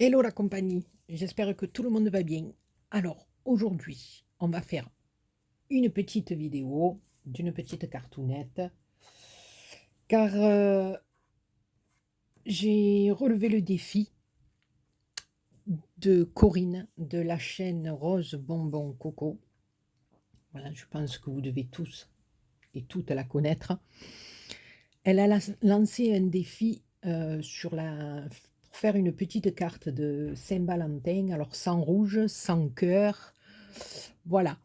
Hello la compagnie, j'espère que tout le monde va bien. Alors aujourd'hui, on va faire une petite vidéo d'une petite cartoonette car j'ai relevé le défi de Corinne de la chaîne Rose Bonbon Coco. Voilà, je pense que vous devez tous et toutes la connaître. Elle a lancé un défi pour faire une petite carte de Saint-Valentin, alors sans rouge, sans cœur. Voilà.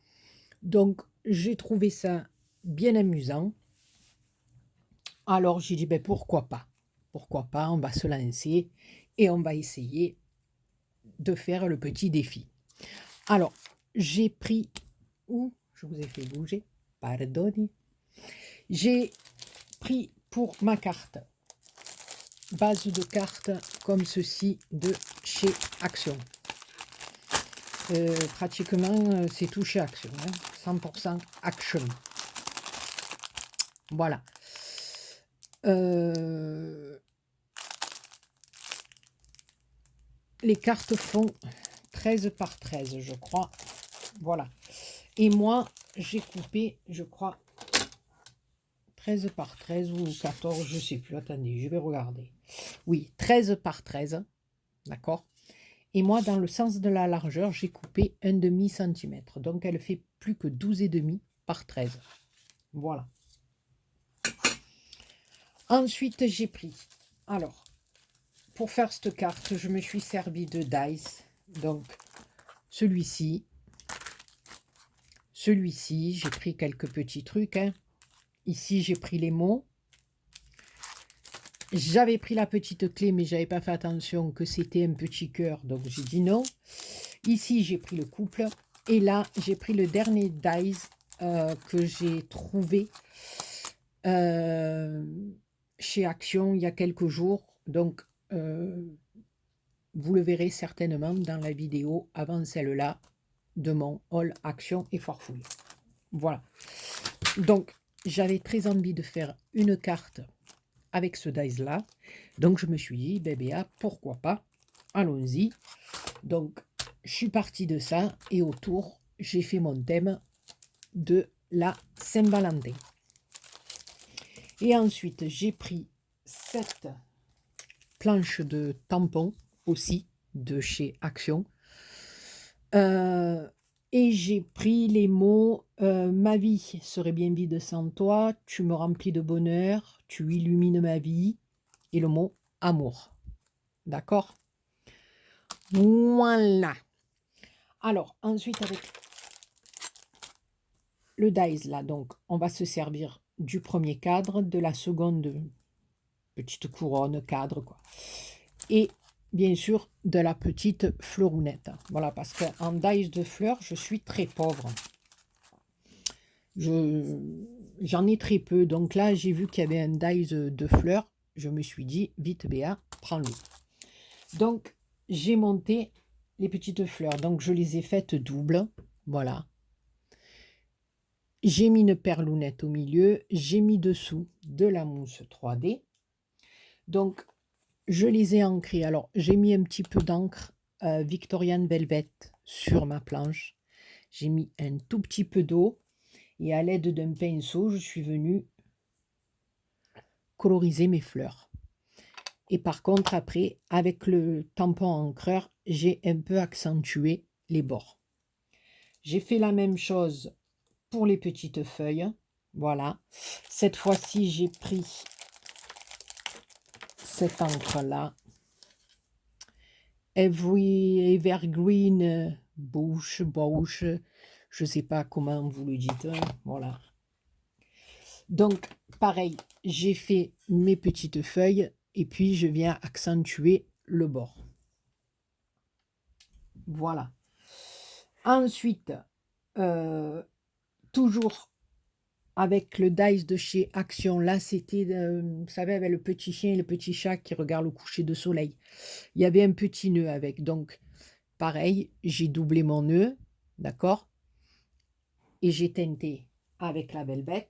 Donc, j'ai trouvé ça bien amusant. Alors, j'ai dit, ben, pourquoi pas? Pourquoi pas? On va se lancer et on va essayer de faire le petit défi. Alors, j'ai pris... Ouh, je vous ai fait bouger. Pardon. J'ai pris pour ma carte, base de cartes comme ceci de chez Action. Pratiquement, c'est tout chez Action. 100% Action. Voilà. Les cartes font 13 par 13, je crois. Voilà. Et moi, j'ai coupé, je crois, 13 par 13 ou 14, je ne sais plus. Attendez, je vais regarder. Oui, 13 par 13. D'accord. Et moi, dans le sens de la largeur, j'ai coupé 1,5 cm. Donc, elle fait plus que 12,5 par 13. Voilà. Ensuite, j'ai pris... Alors, pour faire cette carte, je me suis servi de dice. Donc, celui-ci, j'ai pris quelques petits trucs. Ici, j'ai pris les mots. J'avais pris la petite clé, mais j'avais pas fait attention que c'était un petit cœur, donc j'ai dit non. Ici, j'ai pris le couple. Et là, j'ai pris le dernier dice que j'ai trouvé chez Action il y a quelques jours. Donc, vous le verrez certainement dans la vidéo avant celle-là de mon haul Action et Farfouille. Voilà. Donc, j'avais très envie de faire une carte avec ce dice-là. Donc, je me suis dit, bébé, pourquoi pas? Allons-y. Donc, je suis partie de ça et autour, j'ai fait mon thème de la Saint-Valentin. Et ensuite, j'ai pris cette planche de tampons aussi de chez Action. Et j'ai pris les mots ma vie serait bien vide sans toi, tu me remplis de bonheur, tu illumines ma vie, et le mot amour. D'accord? Voilà. Alors, ensuite, avec le dice là, donc, on va se servir du premier cadre, de la seconde petite couronne, cadre, quoi. Et bien sûr, de la petite fleurounette. Voilà, parce qu'en dice de fleurs, je suis très pauvre. J'en ai très peu. Donc là, j'ai vu qu'il y avait un dice de fleurs. Je me suis dit, vite Béa, prends-le. Donc, j'ai monté les petites fleurs. Donc, je les ai faites doubles. Voilà. J'ai mis une perlounette au milieu. J'ai mis dessous de la mousse 3D. Donc, je les ai ancrées. Alors, j'ai mis un petit peu d'encre Victorian Velvet sur ma planche. J'ai mis un tout petit peu d'eau. Et à l'aide d'un pinceau, je suis venue coloriser mes fleurs. Et par contre, après, avec le tampon encreur, j'ai un peu accentué les bords. J'ai fait la même chose pour les petites feuilles. Voilà. Cette fois-ci, j'ai pris cette encre-là. Evergreen Bush, je ne sais pas comment vous le dites. Voilà. Donc, pareil, j'ai fait mes petites feuilles et puis je viens accentuer le bord. Voilà. Ensuite, toujours avec le dice de chez Action, là c'était, vous savez, avec le petit chien et le petit chat qui regardent le coucher de soleil. Il y avait un petit nœud avec, donc pareil, j'ai doublé mon nœud, d'accord? Et j'ai teinté avec la velvet.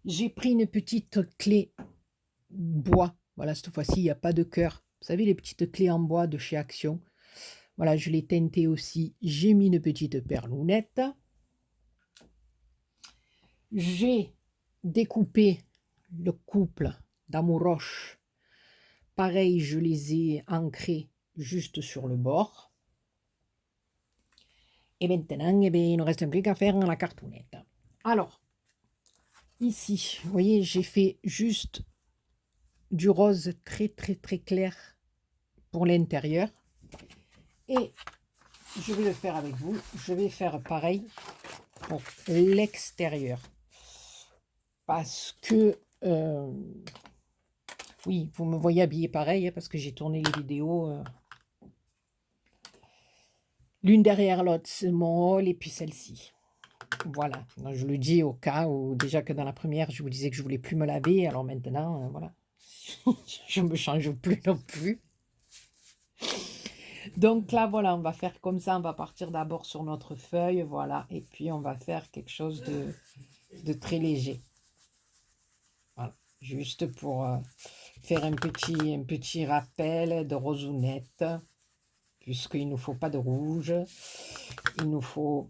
J'ai pris une petite clé bois. Voilà, cette fois-ci, il n'y a pas de cœur. savez, les petites clés en bois de chez Action. Voilà, je l'ai teinté aussi. J'ai mis une petite perlounette. J'ai découpé le couple d'Amouroche. Pareil, je les ai ancrés juste sur le bord. Et maintenant, eh bien, il ne reste plus qu'à faire la cartoonette. Alors, ici, vous voyez, j'ai fait juste du rose très très très clair pour l'intérieur. Et je vais le faire avec vous. Je vais faire pareil pour l'extérieur. Parce que, oui, vous me voyez habillée pareil, hein, parce que j'ai tourné les vidéos l'une derrière l'autre, c'est mon haul et puis celle-ci. Voilà, donc, je le dis au cas où, déjà que dans la première, je vous disais que je voulais plus me laver, alors maintenant, voilà, je me change plus non plus. Donc là, voilà, on va faire comme ça, on va partir d'abord sur notre feuille, voilà, et puis on va faire quelque chose de très léger. Voilà, juste pour faire un petit rappel de rosounette, puisqu'il ne nous faut pas de rouge, il nous faut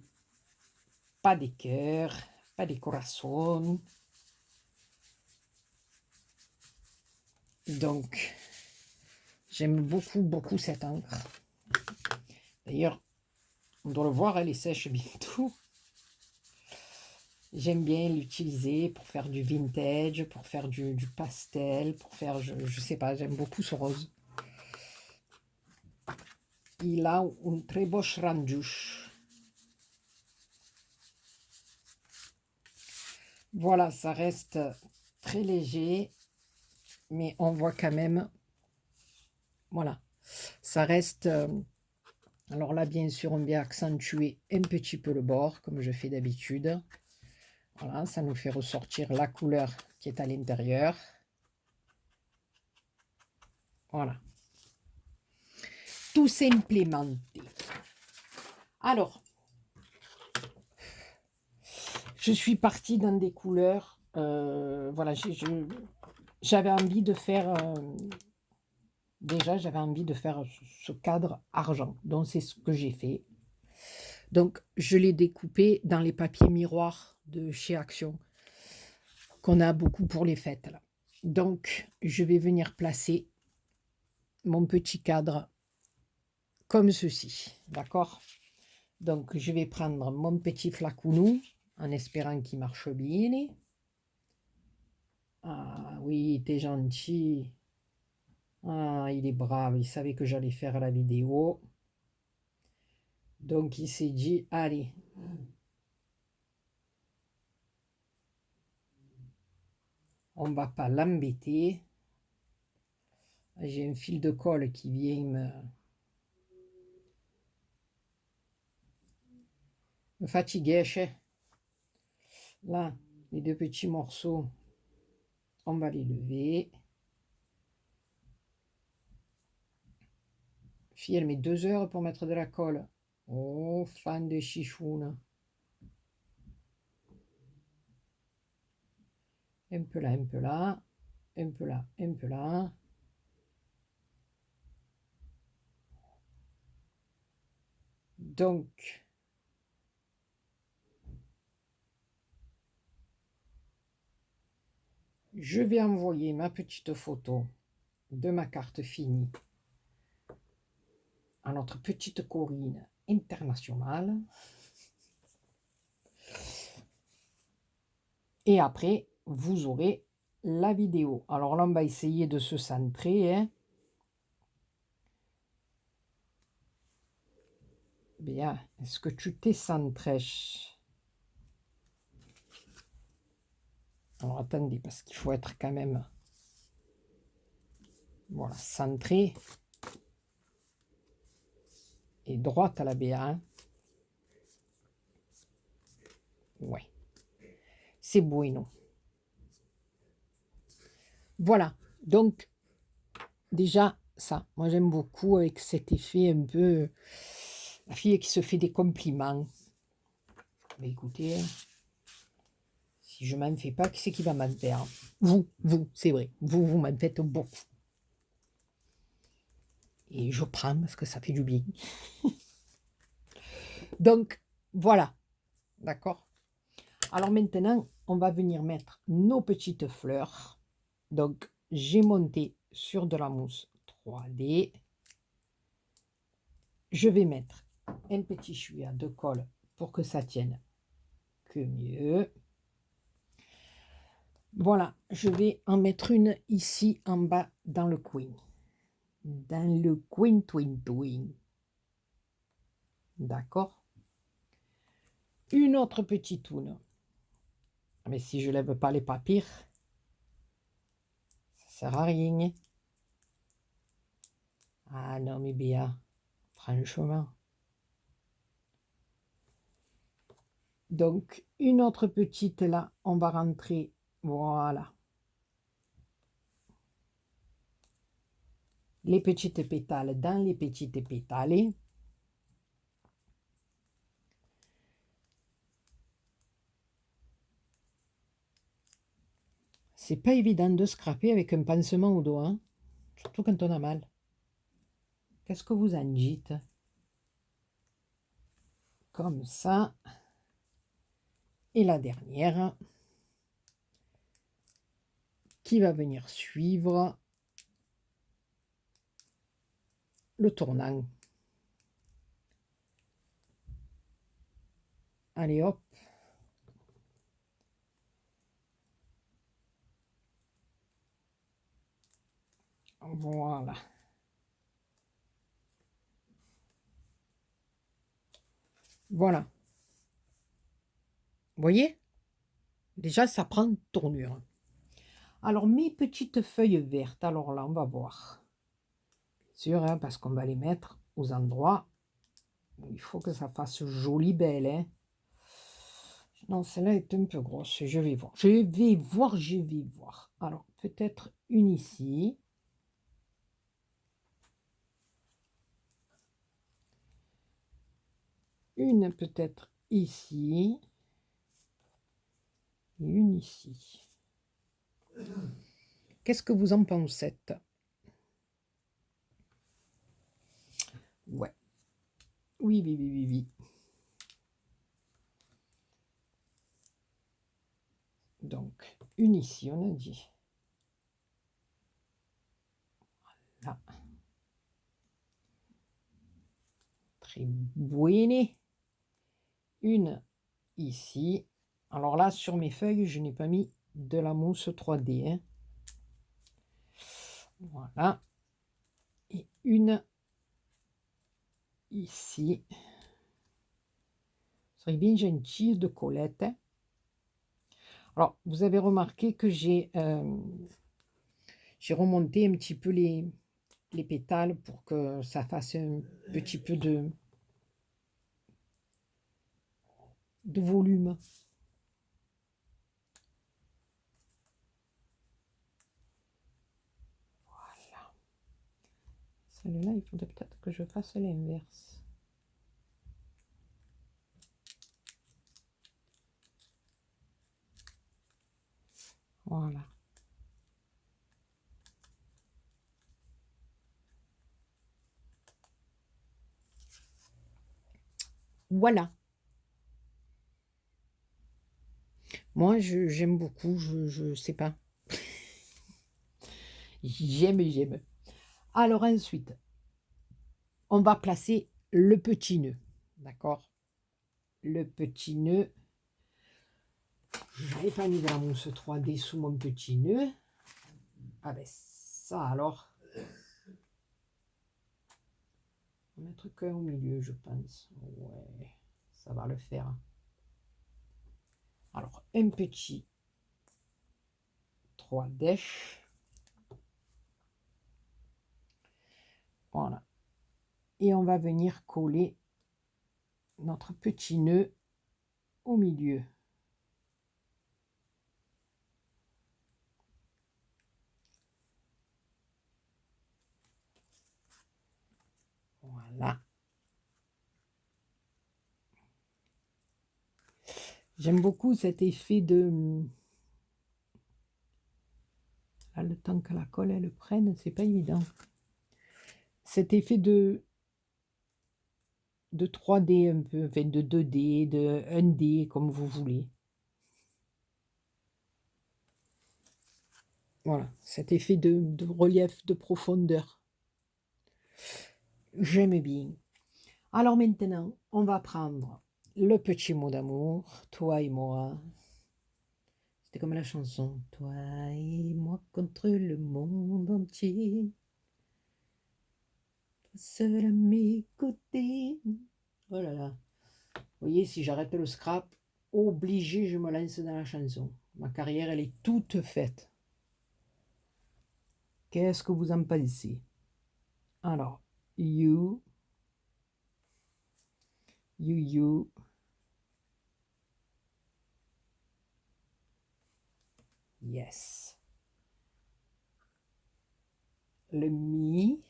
pas des cœurs, pas des corazones. Donc, j'aime beaucoup, beaucoup cette encre. D'ailleurs, on doit le voir, elle est sèche bientôt. J'aime bien l'utiliser pour faire du vintage, pour faire du pastel, pour faire, je sais pas, j'aime beaucoup ce rose. Il a un très beau rendu. Voilà, ça reste très léger, mais on voit quand même, voilà, ça reste, alors là, bien sûr, on vient accentuer un petit peu le bord, comme je fais d'habitude. Voilà, ça nous fait ressortir la couleur qui est à l'intérieur. Voilà. Tout s'implémente. Alors, je suis partie dans des couleurs. Voilà, j'avais envie de faire. Déjà, j'avais envie de faire ce cadre argent. Donc, c'est ce que j'ai fait. Donc, je l'ai découpé dans les papiers miroirs de chez Action, qu'on a beaucoup pour les fêtes, là. Donc, je vais venir placer mon petit cadre comme ceci. D'accord? Donc, je vais prendre mon petit flacounou en espérant qu'il marche bien. Ah oui, t'es gentil. Ah, il est brave. Il savait que j'allais faire la vidéo. Donc, il s'est dit, allez. On va pas l'embêter. J'ai un fil de colle qui vient me fatiguer. Là, les deux petits morceaux, on va les lever. Fille, elle met 2 heures pour mettre de la colle. Oh, fan de chichoune. Un peu là, un peu là, un peu là, un peu là. Donc, je vais envoyer ma petite photo de ma carte finie à notre petite Corinne internationale. Et après, vous aurez la vidéo. Alors là, on va essayer de se centrer. Hein. Bien, est-ce que tu t'es centré? Alors attendez, parce qu'il faut être quand même... Voilà, centré. Et droite à la BA. Hein. Ouais. C'est bueno. Voilà. Donc, déjà, ça. Moi, j'aime beaucoup avec cet effet un peu... La fille qui se fait des compliments. Mais écoutez, si je m'en fais pas, qui c'est qui va m'en faire? Vous, c'est vrai. Vous m'en faites beaucoup. Et je prends parce que ça fait du bien. Donc, voilà. D'accord? Alors maintenant, on va venir mettre nos petites fleurs. Donc, j'ai monté sur de la mousse 3D. Je vais mettre un petit chouïa de colle pour que ça tienne que mieux. Voilà, je vais en mettre une ici en bas dans le coin. Dans le coin, twin, twin. D'accord? Une autre petite toune. Mais si je lève pas les papiers, ça sert à rien. Ah non, mais bien, franchement. Donc, une autre petite là, on va rentrer, voilà. Les petites pétales dans les petites pétales. C'est pas évident de scraper avec un pansement au doigt, hein, surtout quand on a mal. Qu'est-ce que vous en dites? Comme ça. Et la dernière qui va venir suivre le tournant. Allez hop. Voilà. Voilà. Vous voyez? Déjà, ça prend tournure. Alors, mes petites feuilles vertes, alors là, on va voir. Bien sûr, hein, parce qu'on va les mettre aux endroits où il faut que ça fasse joli, belle. Hein. Non, celle-là est un peu grosse. Je vais voir. Je vais voir, je vais voir. Alors, peut-être une ici. Une peut-être ici. Et une ici. Qu'est-ce que vous en pensez? Ouais. Oui, oui, oui, oui, oui. Donc, une ici, on a dit. Voilà. Très buone. Une ici. Alors là, sur mes feuilles, je n'ai pas mis de la mousse 3D. Hein. Voilà. Et une ici. Ce serait bien gentil de Colette. Alors, vous avez remarqué que j'ai remonté un petit peu les pétales pour que ça fasse un petit peu de volume. Voilà. Celle-là, il faudrait peut-être que je fasse l'inverse. Voilà. Voilà. Moi, j'aime beaucoup, je sais pas. J'aime. Alors ensuite, on va placer le petit nœud. D'accord? Le petit nœud. Je n'avais pas mis de la mousse 3D sous mon petit nœud. Ah ben ça alors. On va mettre qu'un au milieu, je pense. Ouais, ça va le faire. Alors, un petit 3D. Voilà. Et on va venir coller notre petit nœud au milieu. Voilà. J'aime beaucoup cet effet de... Là, le temps que la colle, elle prenne, c'est pas évident. cet effet de 3D un peu, enfin de 2D, de 1D, comme vous voulez. Voilà, cet effet de relief, de profondeur. J'aime bien. Alors maintenant, on va prendre le petit mot d'amour, toi et moi. C'était comme la chanson. Toi et moi contre le monde entier. Toi seul à mes côtés. Oh là là. Vous voyez, si j'arrête le scrap, obligé, je me lance dans la chanson. Ma carrière, elle est toute faite. Qu'est-ce que vous en pensez? Alors, you, you, yes. Le me,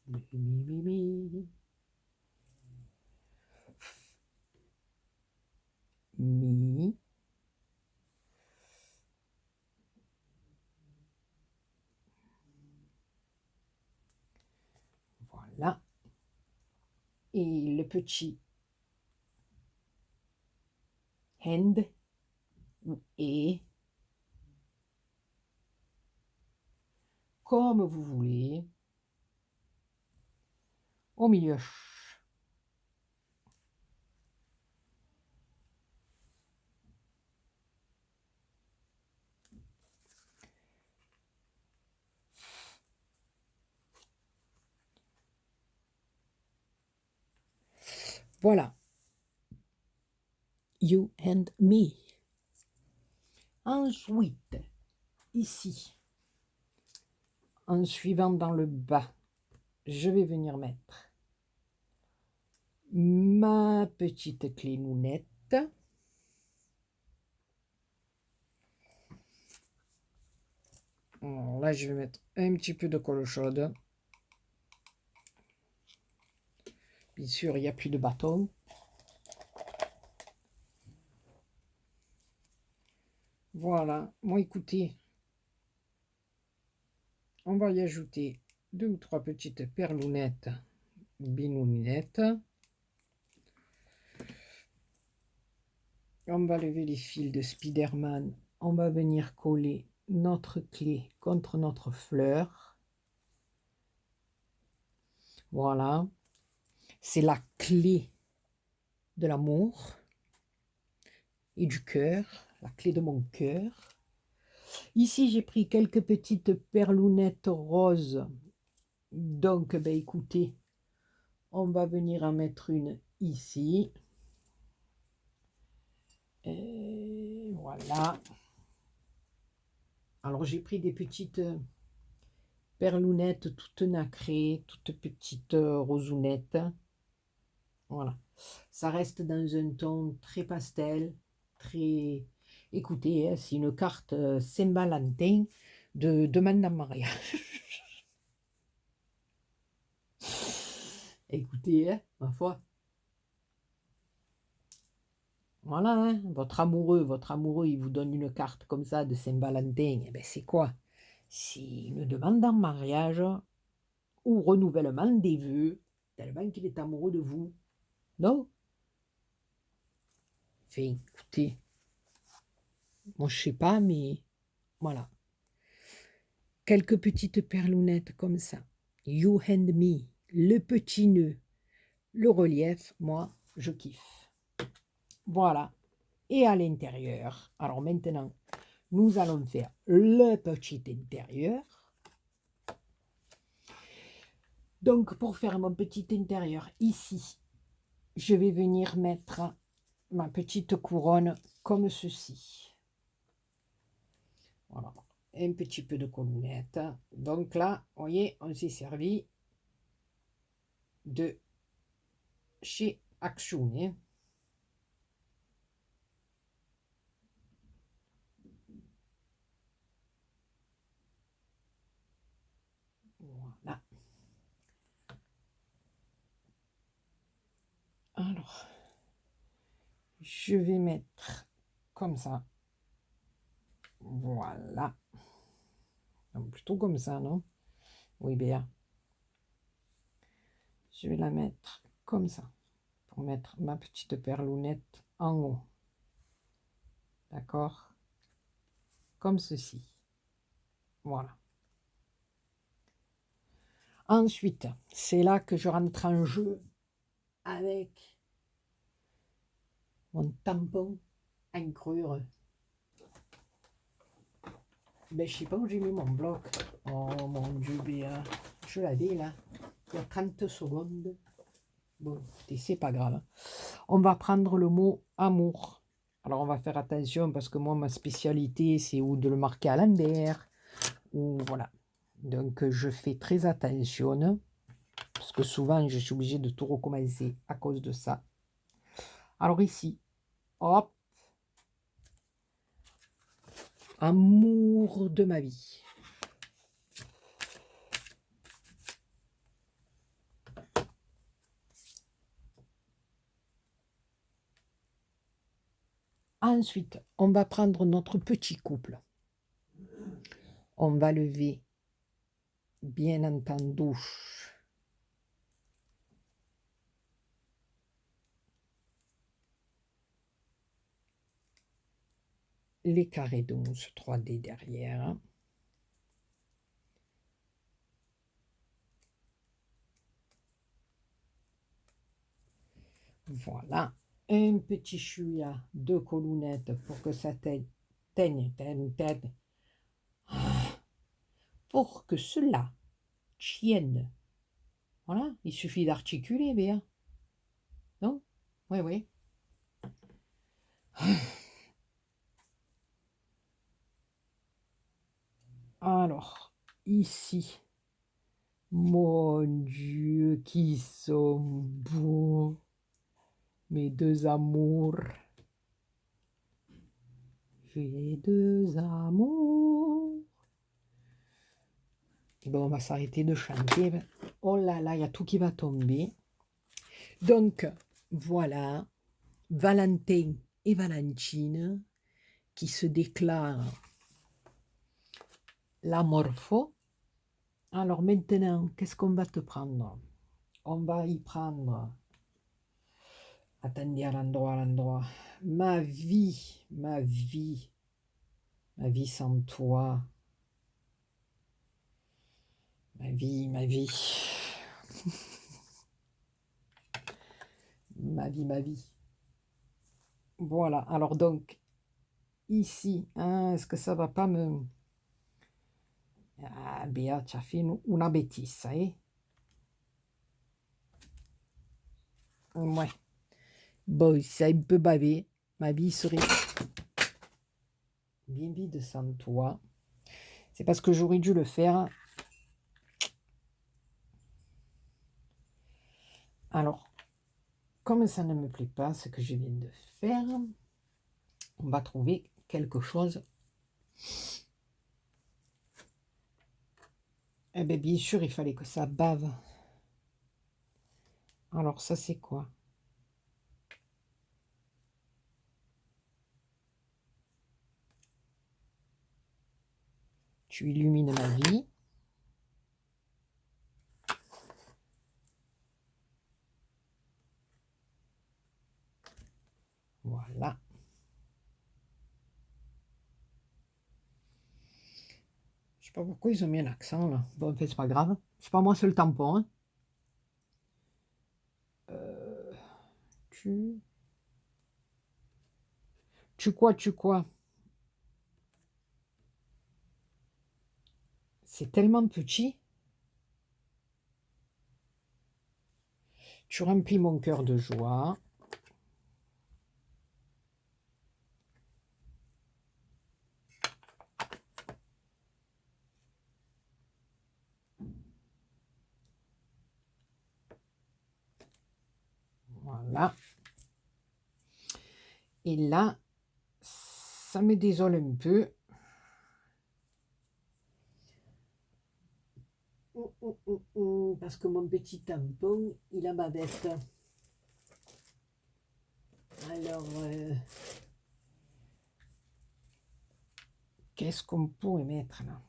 le me, me, voilà. Et le petit hand et comme vous voulez au milieu. Voilà. You and me. Ensuite, ici, en suivant dans le bas, je vais venir mettre ma petite clé nounette. Alors là, je vais mettre un petit peu de colle chaude. Bien sûr, il n'y a plus de bâton. Voilà. Bon, écoutez, on va y ajouter 2 ou 3 petites perlounettes, binounettes. On va lever les fils de Spiderman. On va venir coller notre clé contre notre fleur. Voilà. C'est la clé de l'amour et du cœur, la clé de mon cœur. Ici, j'ai pris quelques petites perlounettes roses. Donc, ben, écoutez, on va venir en mettre une ici. Et voilà. Alors, j'ai pris des petites perlounettes toutes nacrées, toutes petites rosounettes. Voilà. Ça reste dans un ton très pastel, très... Écoutez, hein, c'est une carte Saint-Valentin de demande en mariage. Écoutez, hein, ma foi. Voilà, hein, votre amoureux, il vous donne une carte comme ça de Saint-Valentin. Eh ben, c'est quoi? C'est une demande en mariage ou renouvellement des vœux, tellement qu'il est amoureux de vous. Non? Enfin, écoutez, moi je sais pas, mais voilà. Quelques petites perlounettes comme ça. You and me, le petit nœud, le relief, moi je kiffe. Voilà. Et à l'intérieur, alors maintenant, nous allons faire le petit intérieur. Donc, pour faire mon petit intérieur ici, je vais venir mettre ma petite couronne comme ceci. Voilà, un petit peu de colonnette. Donc là, vous voyez, on s'est servi de chez Action. Hein. Voilà. Alors, je vais mettre comme ça. Voilà. Donc, plutôt comme ça, non? Oui, bien. Je vais la mettre comme ça pour mettre ma petite perlounette en haut. D'accord? Comme ceci. Voilà. Ensuite, c'est là que je rentre en jeu avec mon tampon encrure. Ben, je sais pas où j'ai mis mon bloc. Oh mon Dieu, Béa. Je l'avais là. Il y a 30 secondes. Bon, c'est pas grave. On va prendre le mot amour. Alors, on va faire attention parce que moi, ma spécialité, c'est ou de le marquer à l'envers. Ou voilà. Donc, je fais très attention. Parce que souvent, je suis obligée de tout recommencer à cause de ça. Alors ici, hop. Amour de ma vie. Ensuite, on va prendre notre petit couple. On va lever, bien entendu, les carrés de mousse 3D derrière. Voilà. Un petit chouïa de colonnettes pour que ça teigne. Pour que cela tienne. Voilà, il suffit d'articuler, bien. Non? Oui, oui. Alors, ici, mon Dieu, qui sont beaux, mes deux amours. J'ai deux amours. Bon, on va s'arrêter de chanter. Oh là là, il y a tout qui va tomber. Donc, voilà, Valentin et Valentine qui se déclarent l'amorpho. Alors maintenant, qu'est-ce qu'on va te prendre? On va y prendre, attendez, à l'endroit, ma vie, ma vie, ma vie sans toi, ma vie, ma vie, ma vie, ma vie. Voilà, alors donc, ici, hein, est-ce que ça va pas me... Ah, Béa, tu as fait une bêtise, eh? Ouais. Bon, c'est un peu bavé. Ma vie serait bien vide sans toi. C'est parce que j'aurais dû le faire. Alors, comme ça ne me plaît pas, ce que je viens de faire, on va trouver quelque chose. Eh bien, bien sûr, il fallait que ça bave. Alors, ça, c'est quoi? Tu illumines ma vie. Voilà. Je sais pas pourquoi ils ont mis un accent, là. Bon, en fait, c'est pas grave. C'est pas moi, c'est le tampon. Hein. Tu... Tu quoi? C'est tellement petit. Tu remplis mon cœur de joie. Voilà. Et là, ça me désole un peu. Parce que mon petit tampon, il a ma bête. Alors, qu'est-ce qu'on pourrait mettre là?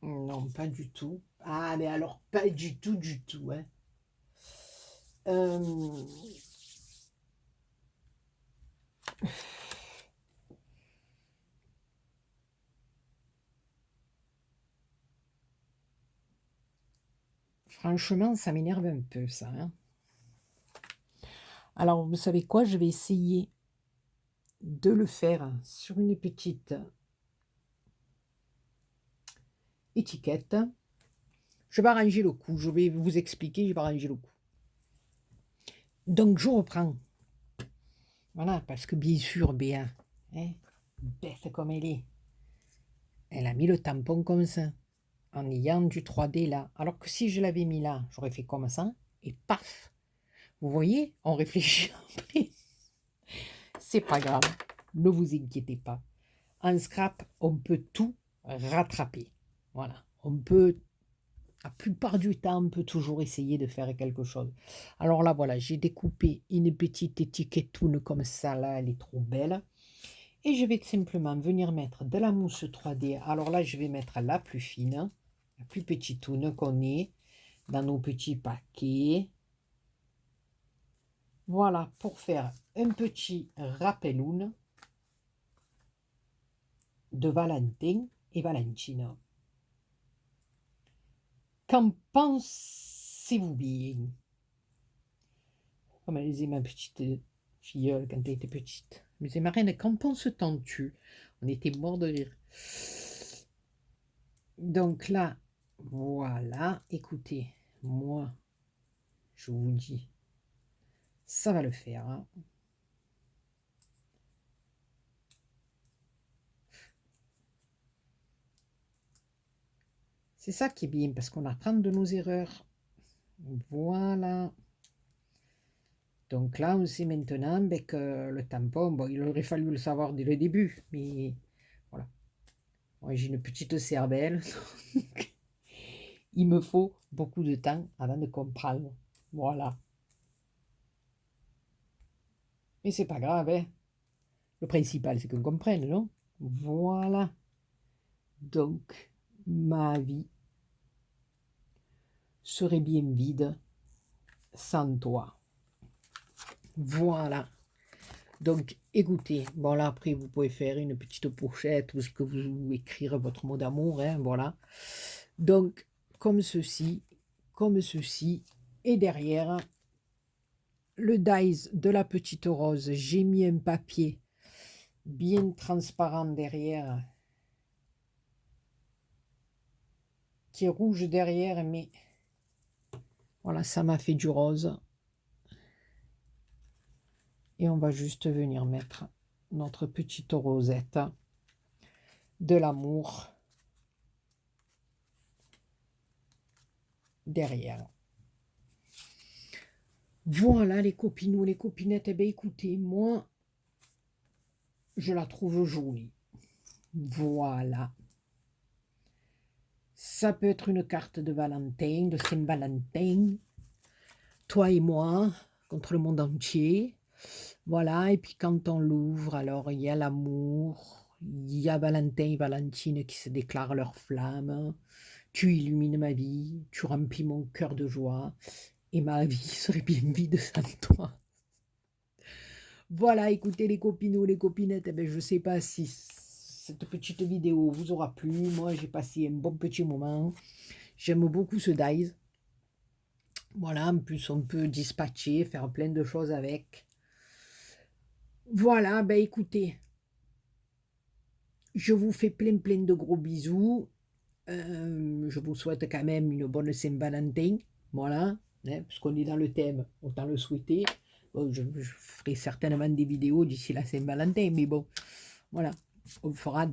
Non, pas du tout. Ah, mais alors, pas du tout, du tout. Hein. Euh, Franchement, ça m'énerve un peu, ça. Hein. Alors, vous savez quoi? Je vais essayer de le faire sur une petite étiquette. Je vais arranger le coup. Je vais vous expliquer, je vais arranger le coup. Donc, je reprends. Voilà, parce que bien sûr, Béa, hein, bête comme elle a mis le tampon comme ça, en ayant du 3D là. Alors que si je l'avais mis là, j'aurais fait comme ça, et paf. Vous voyez, on réfléchit après. C'est pas grave, ne vous inquiétez pas. En scrap, on peut tout rattraper. Voilà, on peut, la plupart du temps, on peut toujours essayer de faire quelque chose. Alors là, voilà, j'ai découpé une petite étiquette comme ça, là, elle est trop belle. Et je vais simplement venir mettre de la mousse 3D. Alors là, je vais mettre la plus fine, la plus petite toune qu'on ait dans nos petits paquets. Voilà, pour faire un petit rappeloun de Valentin et Valentina. Qu'en pensez-vous bien? Comme elle disait ma petite filleule quand elle était petite. Mais c'est Marraine, qu'en penses-tu? On était morts de rire. Donc là, voilà, écoutez, moi, je vous dis, ça va le faire. Hein. C'est ça qui est bien, parce qu'on apprend de nos erreurs. Voilà. Donc là, on sait maintenant que le tampon, bon, il aurait fallu le savoir dès le début, mais voilà. Moi, j'ai une petite cervelle, donc il me faut beaucoup de temps avant de comprendre. Voilà. Mais c'est pas grave, hein. Le principal, c'est qu'on comprenne, non? Voilà. Donc, ma vie serait bien vide sans toi. Voilà. Donc, écoutez, bon là, après, vous pouvez faire une petite pochette ou ce que vous écrire votre mot d'amour, hein, voilà. Donc, comme ceci, et derrière, le dies de la petite rose, j'ai mis un papier bien transparent derrière, qui est rouge derrière, mais voilà, ça m'a fait du rose. Et on va juste venir mettre notre petite rosette de l'amour derrière. Voilà les copinous, les copinettes. Eh bien écoutez, moi, je la trouve jolie. Voilà. Ça peut être une carte de Valentin, de Saint-Valentin. Toi et moi, contre le monde entier. Voilà, et puis quand on l'ouvre, alors il y a l'amour, il y a Valentin et Valentine qui se déclarent leur flamme. Tu illumines ma vie, tu remplis mon cœur de joie, et ma vie serait bien vide sans toi. Voilà, écoutez les copinous, les copinettes, eh ben, je ne sais pas si cette petite vidéo vous aura plu. Moi, j'ai passé un bon petit moment. J'aime beaucoup ce dies. Voilà, en plus, on peut dispatcher, faire plein de choses avec. Voilà, ben écoutez, je vous fais plein de gros bisous. Je vous souhaite quand même une bonne Saint-Valentin. Voilà, hein, puisqu'on est dans le thème, autant le souhaiter. Bon, je ferai certainement des vidéos d'ici la Saint-Valentin, mais bon, voilà, on fera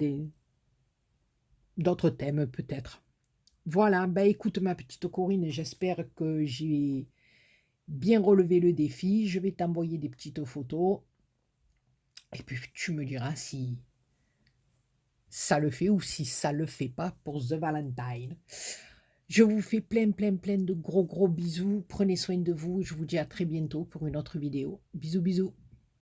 d'autres thèmes peut-être. Voilà, ben écoute ma petite Corinne, j'espère que j'ai bien relevé le défi. Je vais t'envoyer des petites photos. Et puis tu me diras si ça le fait ou si ça le fait pas pour The Valentine. Je vous fais plein, plein, plein de gros, gros bisous. Prenez soin de vous et je vous dis à très bientôt pour une autre vidéo. Bisous, bisous.